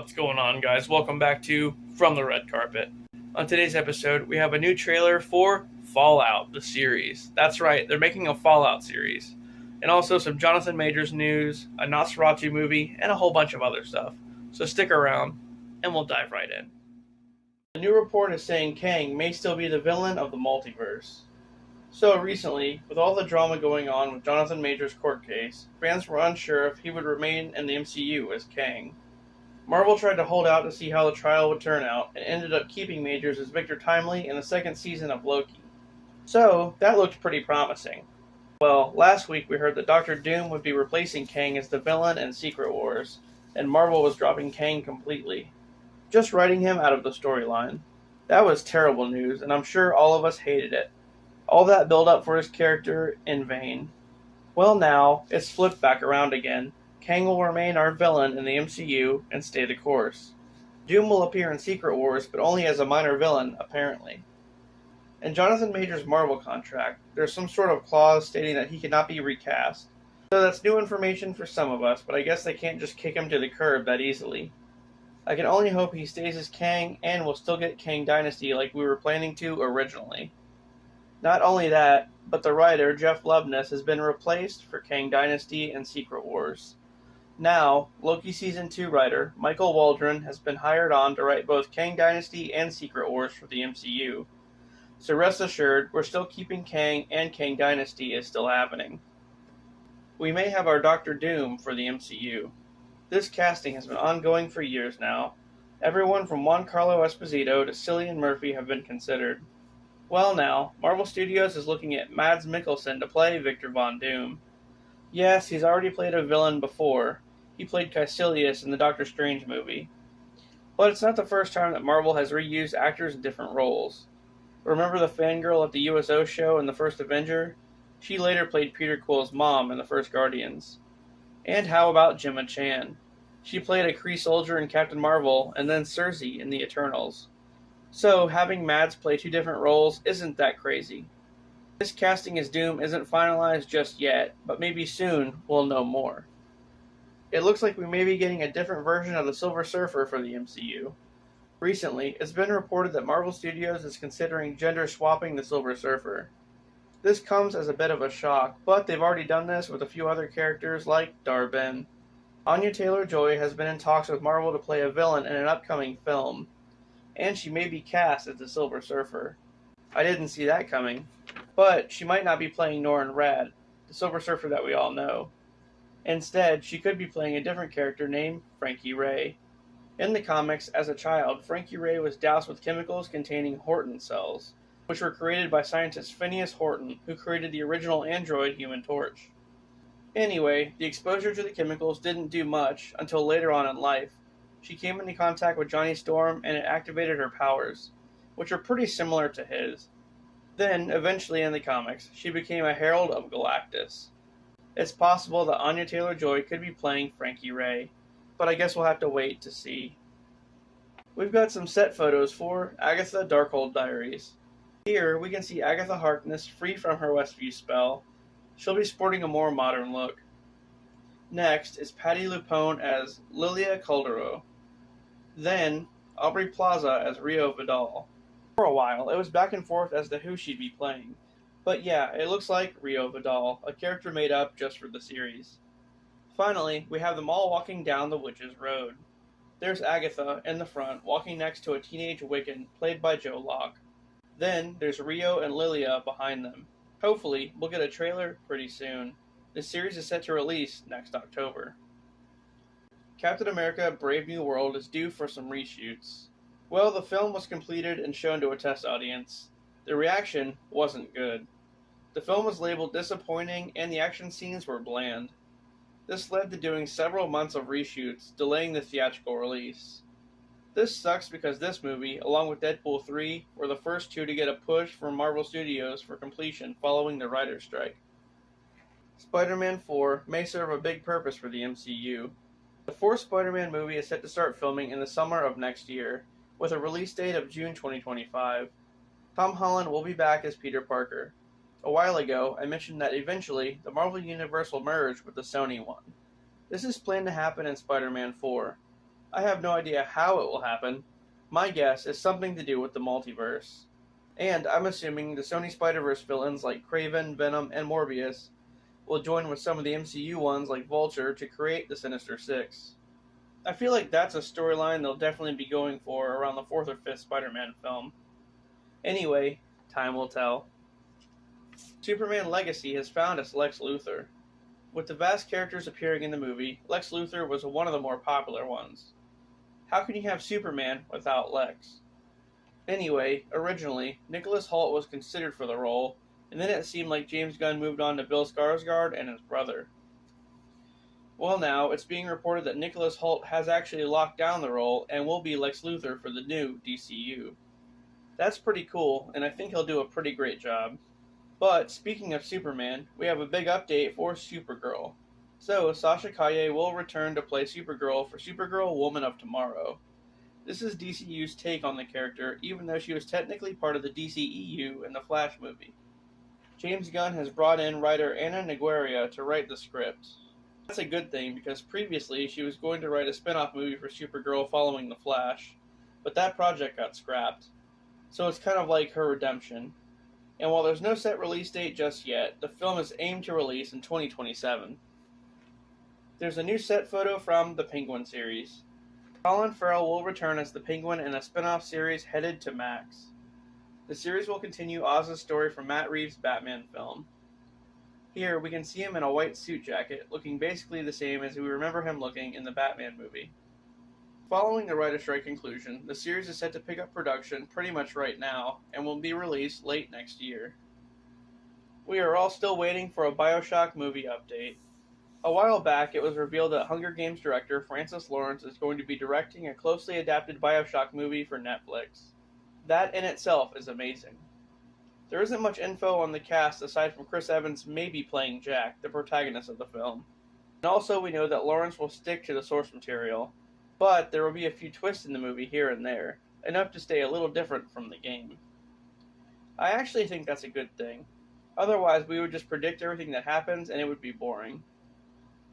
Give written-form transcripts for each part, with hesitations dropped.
What's going on, guys? Welcome back to From the Red Carpet. On today's episode, we have a new trailer for Fallout, the series. That's right, they're making a Fallout series. And also some Jonathan Majors news, a Nosferatu movie, and a whole bunch of other stuff. So stick around, and we'll dive right in. The new report is saying Kang may still be the villain of the multiverse. So recently, with all the drama going on with Jonathan Majors' court case, fans were unsure if he would remain in the MCU as Kang. Marvel tried to hold out to see how the trial would turn out, and ended up keeping Majors as Victor Timely in the second season of Loki. So, that looked pretty promising. Well, last week we heard that Doctor Doom would be replacing Kang as the villain in Secret Wars, and Marvel was dropping Kang completely. Just writing him out of the storyline. That was terrible news, and I'm sure all of us hated it. All that build-up for his character in vain. Well, now, it's flipped back around again. Kang will remain our villain in the MCU and stay the course. Doom will appear in Secret Wars, but only as a minor villain, apparently. In Jonathan Majors' Marvel contract, there's some sort of clause stating that he cannot be recast. So that's new information for some of us, but I guess they can't just kick him to the curb that easily. I can only hope he stays as Kang and will still get Kang Dynasty like we were planning to originally. Not only that, but the writer, Jeff Loveness, has been replaced for Kang Dynasty and Secret Wars. Now, Loki Season 2 writer Michael Waldron has been hired on to write both Kang Dynasty and Secret Wars for the MCU. So rest assured, we're still keeping Kang, and Kang Dynasty is still happening. We may have our Doctor Doom for the MCU. This casting has been ongoing for years now. Everyone from Juan Carlo Esposito to Cillian Murphy have been considered. Well now, Marvel Studios is looking at Mads Mikkelsen to play Victor Von Doom. Yes, he's already played a villain before. He played Caecilius in the Doctor Strange movie. But it's not the first time that Marvel has reused actors in different roles. Remember the fangirl at the USO show in the first Avenger? She later played Peter Quill's mom in the first Guardians. And how about Gemma Chan? She played a Kree soldier in Captain Marvel, and then Cersei in the Eternals. So, having Mads play two different roles isn't that crazy. This casting as Doom isn't finalized just yet, but maybe soon we'll know more. It looks like we may be getting a different version of the Silver Surfer for the MCU. Recently, it's been reported that Marvel Studios is considering gender swapping the Silver Surfer. This comes as a bit of a shock, but they've already done this with a few other characters like Dar-Benn. Anya Taylor-Joy has been in talks with Marvel to play a villain in an upcoming film, and she may be cast as the Silver Surfer. I didn't see that coming, but she might not be playing Norrin Radd, the Silver Surfer that we all know. Instead, she could be playing a different character named Frankie Ray. In the comics, as a child, Frankie Ray was doused with chemicals containing Horton cells, which were created by scientist Phineas Horton, who created the original android Human Torch. Anyway, the exposure to the chemicals didn't do much until later on in life. She came into contact with Johnny Storm and it activated her powers, which are pretty similar to his. Then, eventually in the comics, she became a Herald of Galactus. It's possible that Anya Taylor-Joy could be playing Frankie Ray, but I guess we'll have to wait to see. We've got some set photos for Agatha Darkhold Diaries. Here, we can see Agatha Harkness free from her Westview spell. She'll be sporting a more modern look. Next is Patti LuPone as Lilia Calderon. Then, Aubrey Plaza as Rio Vidal. For a while, it was back and forth as to who she'd be playing. But yeah, it looks like Rio Vidal, a character made up just for the series. Finally, we have them all walking down the Witch's Road. There's Agatha in the front, walking next to a teenage Wiccan, played by Joe Locke. Then, there's Rio and Lilia behind them. Hopefully, we'll get a trailer pretty soon. This series is set to release next October. Captain America Brave New World is due for some reshoots. Well, the film was completed and shown to a test audience. The reaction wasn't good. The film was labeled disappointing and the action scenes were bland. This led to doing several months of reshoots, delaying the theatrical release. This sucks because this movie, along with Deadpool 3, were the first two to get a push from Marvel Studios for completion following the writer's strike. Spider-Man 4 may serve a big purpose for the MCU. The fourth Spider-Man movie is set to start filming in the summer of next year, with a release date of June 2025. Tom Holland will be back as Peter Parker. A while ago, I mentioned that eventually, the Marvel Universe will merge with the Sony one. This is planned to happen in Spider-Man 4. I have no idea how it will happen. My guess is something to do with the multiverse. And I'm assuming the Sony Spider-Verse villains like Kraven, Venom, and Morbius will join with some of the MCU ones like Vulture to create the Sinister Six. I feel like that's a storyline they'll definitely be going for around the 4th or 5th Spider-Man film. Anyway, time will tell. Superman Legacy has found us Lex Luthor. With the vast characters appearing in the movie, Lex Luthor was one of the more popular ones. How can you have Superman without Lex? Anyway, originally, Nicholas Hoult was considered for the role, and then it seemed like James Gunn moved on to Bill Skarsgård and his brother. Well, now, it's being reported that Nicholas Hoult has actually locked down the role and will be Lex Luthor for the new DCU. That's pretty cool, and I think he'll do a pretty great job. But, speaking of Superman, we have a big update for Supergirl. So, Sasha Calle will return to play Supergirl for Supergirl Woman of Tomorrow. This is DCU's take on the character, even though she was technically part of the DCEU in the Flash movie. James Gunn has brought in writer Anna Negueria to write the script. That's a good thing, because previously she was going to write a spin-off movie for Supergirl following the Flash, but that project got scrapped. So it's kind of like her redemption. And while there's no set release date just yet, the film is aimed to release in 2027. There's a new set photo from the Penguin series. Colin Farrell will return as the Penguin in a spin-off series headed to Max. The series will continue Oz's story from Matt Reeves' Batman film. Here, we can see him in a white suit jacket, looking basically the same as we remember him looking in the Batman movie. Following the writer's strike conclusion, the series is set to pick up production pretty much right now, and will be released late next year. We are all still waiting for a Bioshock Movie update. A while back, it was revealed that Hunger Games director Francis Lawrence is going to be directing a closely adapted Bioshock movie for Netflix. That in itself is amazing. There isn't much info on the cast aside from Chris Evans maybe playing Jack, the protagonist of the film. And also we know that Lawrence will stick to the source material, but there will be a few twists in the movie here and there, enough to stay a little different from the game. I actually think that's a good thing. Otherwise, we would just predict everything that happens and it would be boring.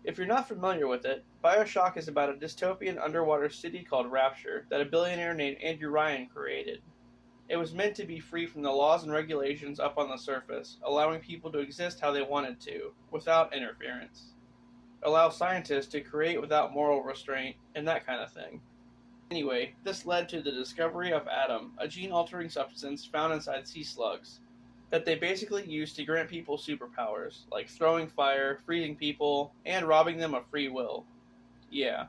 If you're not familiar with it, Bioshock is about a dystopian underwater city called Rapture that a billionaire named Andrew Ryan created. It was meant to be free from the laws and regulations up on the surface, allowing people to exist how they wanted to, without interference. Allow scientists to create without moral restraint, and that kind of thing. Anyway, this led to the discovery of Adam, a gene-altering substance found inside sea slugs, that they basically use to grant people superpowers, like throwing fire, freezing people, and robbing them of free will. Yeah.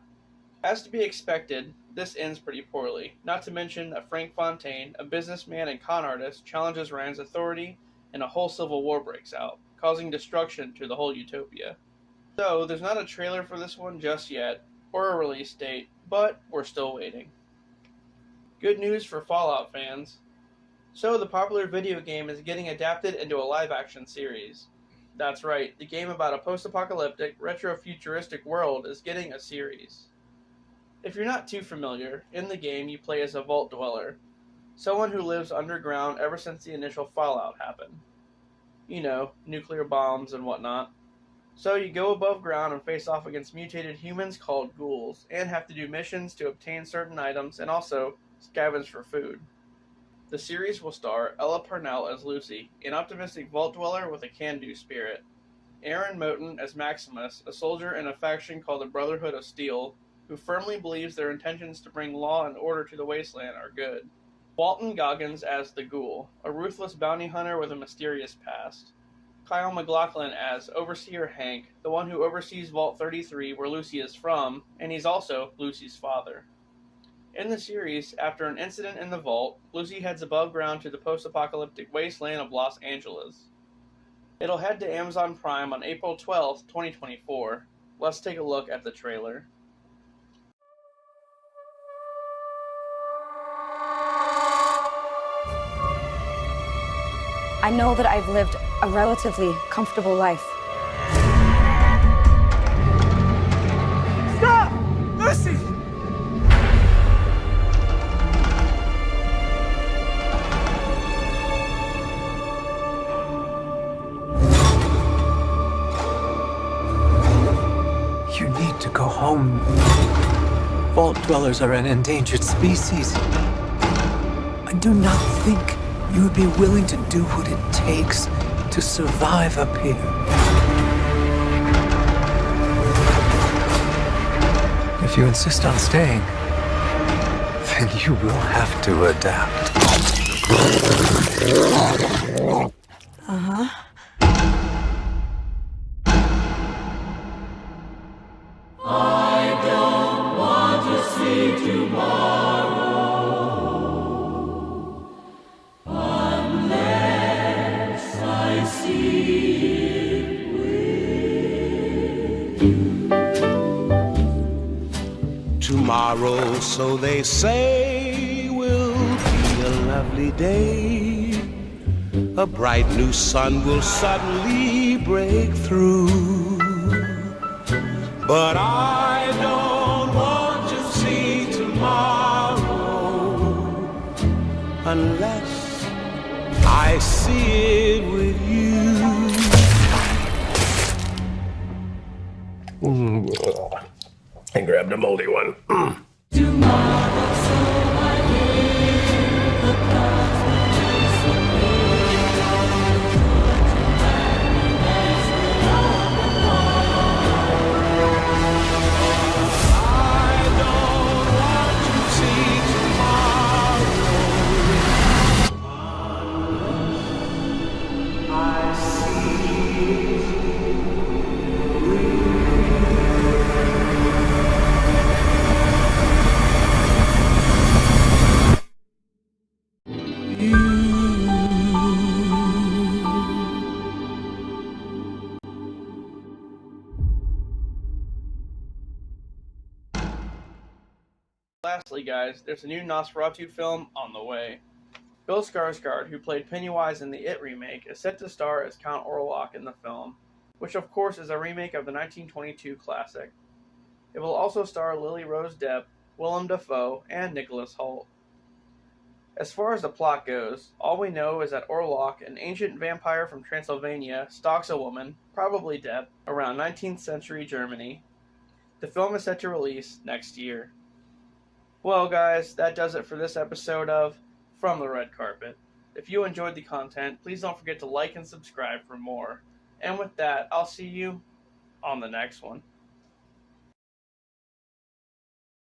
As to be expected, this ends pretty poorly, not to mention that Frank Fontaine, a businessman and con artist, challenges Rand's authority, and a whole civil war breaks out, causing destruction to the whole utopia. So, there's not a trailer for this one just yet, or a release date, but we're still waiting. Good news for Fallout fans. So, the popular video game is getting adapted into a live-action series. That's right, the game about a post-apocalyptic, retro-futuristic world is getting a series. If you're not too familiar, in the game you play as a vault dweller, someone who lives underground ever since the initial Fallout happened. You know, nuclear bombs and whatnot. So you go above ground and face off against mutated humans called ghouls, and have to do missions to obtain certain items and also scavenge for food. The series will star Ella Purnell as Lucy, an optimistic vault dweller with a can-do spirit, Aaron Moten as Maximus, a soldier in a faction called the Brotherhood of Steel, who firmly believes their intentions to bring law and order to the wasteland are good, Walton Goggins as the Ghoul, a ruthless bounty hunter with a mysterious past, Kyle MacLachlan as Overseer Hank, the one who oversees Vault 33 where Lucy is from, and he's also Lucy's father. In the series, after an incident in the vault, Lucy heads above ground to the post-apocalyptic wasteland of Los Angeles. It'll head to Amazon Prime on April 12th, 2024. Let's take a look at the trailer. I know that I've lived a relatively comfortable life. Stop! Lucy! You need to go home. vault dwellers are an endangered species. I do not think you would be willing to do what it takes to survive up here. If you insist on staying, then you will have to adapt. Tomorrow, so they say, will be a lovely day. A bright new sun will suddenly break through. But I don't want to see tomorrow unless I see it with you. I grabbed a moldy one. Lastly, guys, there's a new Nosferatu film on the way. Bill Skarsgård, who played Pennywise in the It remake, is set to star as Count Orlok in the film, which of course is a remake of the 1922 classic. It will also star Lily Rose Depp, Willem Dafoe, and Nicholas Hoult. As far as the plot goes, all we know is that Orlok, an ancient vampire from Transylvania, stalks a woman, probably Depp, around 19th century Germany. The film is set to release next year. Well, guys, that does it for this episode of From the Red Carpet. If you enjoyed the content, please don't forget to like and subscribe for more. And with that, I'll see you on the next one.